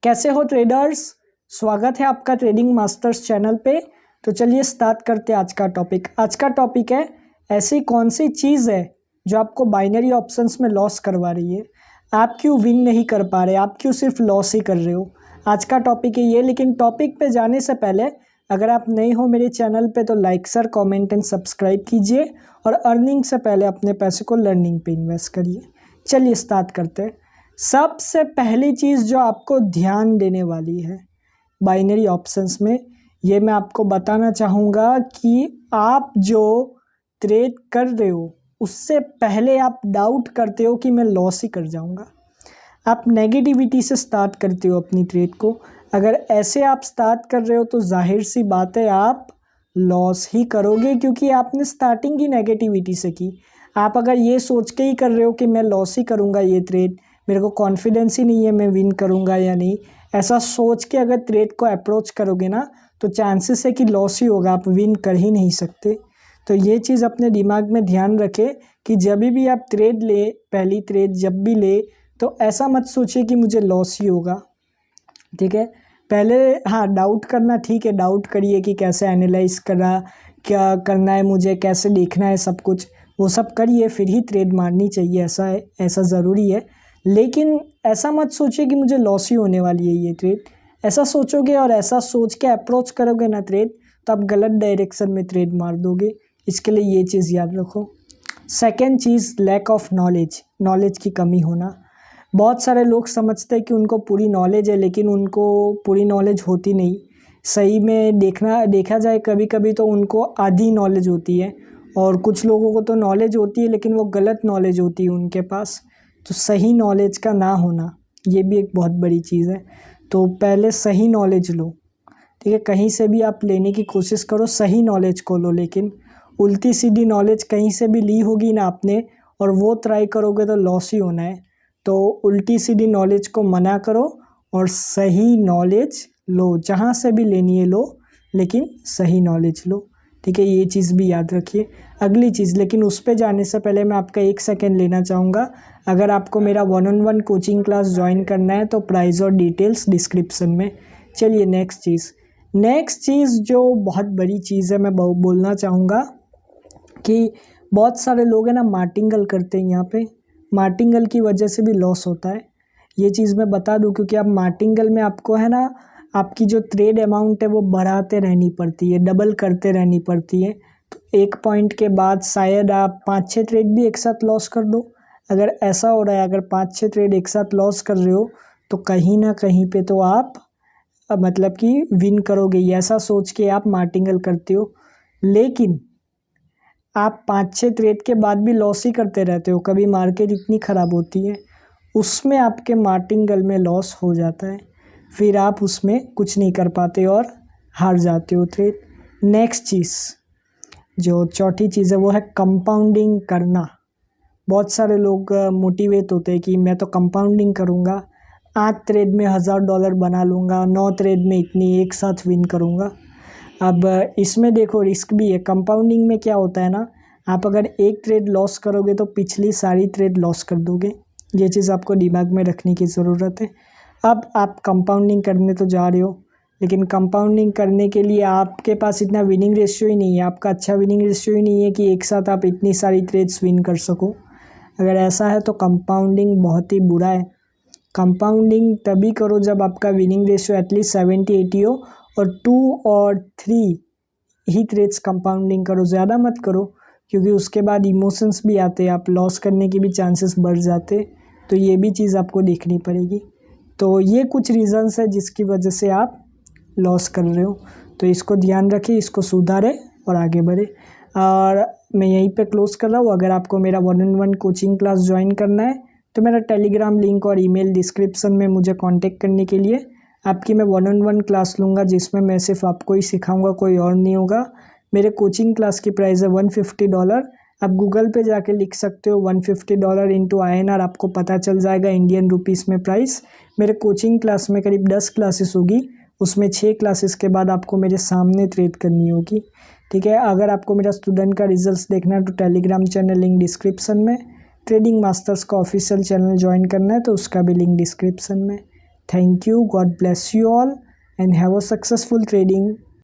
कैसे हो ट्रेडर्स। स्वागत है आपका ट्रेडिंग मास्टर्स चैनल पे। तो चलिए स्टार्ट करते हैं आज का टॉपिक। आज का टॉपिक है ऐसी कौन सी चीज़ है जो आपको बाइनरी ऑप्शंस में लॉस करवा रही है। आप क्यों विन नहीं कर पा रहे, आप क्यों सिर्फ लॉस ही कर रहे हो। आज का टॉपिक है ये। लेकिन टॉपिक पे जाने से पहले अगर आप नए हो मेरे चैनल पे तो like share comment and subscribe कीजिए और अर्निंग से पहले अपने पैसे को लर्निंग पे इन्वेस्ट करिए। चलिए स्टार्ट करते हैं। सबसे पहली चीज़ जो आपको ध्यान देने वाली है बाइनरी ऑप्शंस में, ये मैं आपको बताना चाहूँगा कि आप जो ट्रेड कर रहे हो उससे पहले आप डाउट करते हो कि मैं लॉस ही कर जाऊँगा। आप नेगेटिविटी से स्टार्ट करते हो अपनी ट्रेड को। अगर ऐसे आप स्टार्ट कर रहे हो तो जाहिर सी बात है आप लॉस ही करोगे, क्योंकि आपने स्टार्टिंग ही नेगेटिविटी से की। आप अगर ये सोच के ही कर रहे हो कि मैं लॉस ही करूँगा ये ट्रेड, मेरे को कॉन्फिडेंस ही नहीं है मैं विन करूँगा या नहीं, ऐसा सोच के अगर ट्रेड को अप्रोच करोगे ना तो चांसेस है कि लॉस ही होगा, आप विन कर ही नहीं सकते। तो ये चीज़ अपने दिमाग में ध्यान रखें कि जब भी आप ट्रेड ले, पहली ट्रेड जब भी ले तो ऐसा मत सोचिए कि मुझे लॉस ही होगा। ठीक है, पहले हाँ डाउट करना ठीक है, डाउट करिए कि कैसे एनालाइज करा, क्या करना है मुझे, कैसे देखना है, सब कुछ वो सब करिए फिर ही ट्रेड मारनी चाहिए। ऐसा है, ऐसा ज़रूरी है। लेकिन ऐसा मत सोचिए कि मुझे लॉस ही होने वाली है ये ट्रेड। ऐसा सोचोगे और ऐसा सोच के अप्रोच करोगे ना ट्रेड तो आप गलत डायरेक्शन में ट्रेड मार दोगे। इसके लिए ये चीज़ याद रखो। सेकेंड चीज़, लैक ऑफ नॉलेज, नॉलेज की कमी होना। बहुत सारे लोग समझते हैं कि उनको पूरी नॉलेज है लेकिन उनको पूरी नॉलेज होती नहीं। सही में देखा जाए कभी कभी तो उनको आधी नॉलेज होती है, और कुछ लोगों को तो नॉलेज होती है लेकिन वो गलत नॉलेज होती है उनके पास। तो सही नॉलेज का ना होना ये भी एक बहुत बड़ी चीज़ है। तो पहले सही नॉलेज लो। ठीक है, कहीं से भी आप लेने की कोशिश करो, सही नॉलेज को लो। लेकिन उल्टी सीधी नॉलेज कहीं से भी ली होगी ना आपने और वो ट्राई करोगे तो लॉस ही होना है। तो उल्टी सीधी नॉलेज को मना करो और सही नॉलेज लो। जहाँ से भी लेनी है लो, लेकिन सही नॉलेज लो। ठीक है, ये चीज़ भी याद रखिए। अगली चीज़, लेकिन उस पे जाने से पहले मैं आपका 1 सेकेंड लेना चाहूँगा। अगर आपको मेरा 1-on-1 कोचिंग क्लास ज्वाइन करना है तो प्राइस और डिटेल्स डिस्क्रिप्शन में। चलिए नेक्स्ट चीज़ जो बहुत बड़ी चीज़ है मैं बोलना चाहूँगा कि बहुत सारे लोग हैं ना मार्टिंगल करते हैं। यहाँ पे मार्टिंगल की वजह से भी लॉस होता है। ये चीज़ मैं बता दूं, क्योंकि आप मार्टिंगल में आपको है ना आपकी जो ट्रेड अमाउंट है वो बढ़ाते रहनी पड़ती है, डबल करते रहनी पड़ती है। तो एक पॉइंट के बाद शायद आप 5-6 ट्रेड भी एक साथ लॉस कर दो। अगर ऐसा हो रहा है, अगर 5-6 ट्रेड एक साथ लॉस कर रहे हो तो कहीं ना कहीं पे तो आप मतलब कि विन करोगे, ऐसा सोच के आप मार्टिंगल करते हो। लेकिन आप 5-6 ट्रेड के बाद भी लॉस ही करते रहते हो। कभी मार्केट इतनी ख़राब होती है उसमें आपके मार्टिंगल में लॉस हो जाता है, फिर आप उसमें कुछ नहीं कर पाते और हार जाते हो ट्रेड। नेक्स्ट चीज़, जो चौथी चीज़ है वो है कंपाउंडिंग करना। बहुत सारे लोग मोटिवेट होते हैं कि मैं तो कंपाउंडिंग करूँगा, 8 ट्रेड में $1000 बना लूँगा, 9 ट्रेड में इतनी एक साथ विन करूँगा। अब इसमें देखो रिस्क भी है। कंपाउंडिंग में क्या होता है ना, आप अगर एक ट्रेड लॉस करोगे तो पिछली सारी ट्रेड लॉस कर दोगे। ये चीज़ आपको दिमाग में रखने की ज़रूरत है। अब आप कंपाउंडिंग करने तो जा रहे हो, लेकिन कंपाउंडिंग करने के लिए आपके पास इतना विनिंग रेशियो ही नहीं है, आपका अच्छा विनिंग रेशियो ही नहीं है कि एक साथ आप इतनी सारी ट्रेड्स विन कर सको। अगर ऐसा है तो कंपाउंडिंग बहुत ही बुरा है। कंपाउंडिंग तभी करो जब आपका विनिंग रेशियो एटलीस्ट 70-80 हो, और 2 और 3 ही ट्रेड्स कंपाउंडिंग करो, ज़्यादा मत करो, क्योंकि उसके बाद इमोशंस भी आते हैं, आप लॉस करने की भी चांसेस बढ़ जाते। तो ये भी चीज़ आपको देखनी पड़ेगी। तो ये कुछ रीज़न्स है जिसकी वजह से आप लॉस कर रहे हो। तो इसको ध्यान रखें, इसको सुधारें और आगे बढ़े। और मैं यहीं पे क्लोज कर रहा हूँ। अगर आपको मेरा 1-on-1 कोचिंग क्लास ज्वाइन करना है तो मेरा टेलीग्राम लिंक और ईमेल डिस्क्रिप्शन में मुझे कांटेक्ट करने के लिए। आपकी मैं 1-on-1 क्लास लूँगा जिसमें मैं सिर्फ आपको ही सिखाऊंगा, कोई और नहीं होगा। मेरे कोचिंग क्लास की प्राइस है $150। आप गूगल पे जाके लिख सकते हो $150 इंटू INR, आपको पता चल जाएगा इंडियन रुपीस में प्राइस। मेरे कोचिंग क्लास में करीब 10 क्लासेस होगी, उसमें 6 क्लासेस के बाद आपको मेरे सामने ट्रेड करनी होगी। ठीक है, अगर आपको मेरा स्टूडेंट का रिजल्ट्स देखना है तो टेलीग्राम चैनल लिंक डिस्क्रिप्शन में, ट्रेडिंग मास्टर्स का ऑफिशियल चैनल ज्वाइन करना है तो उसका भी लिंक डिस्क्रिप्शन में। Thank you, God bless you all and have a successful trading.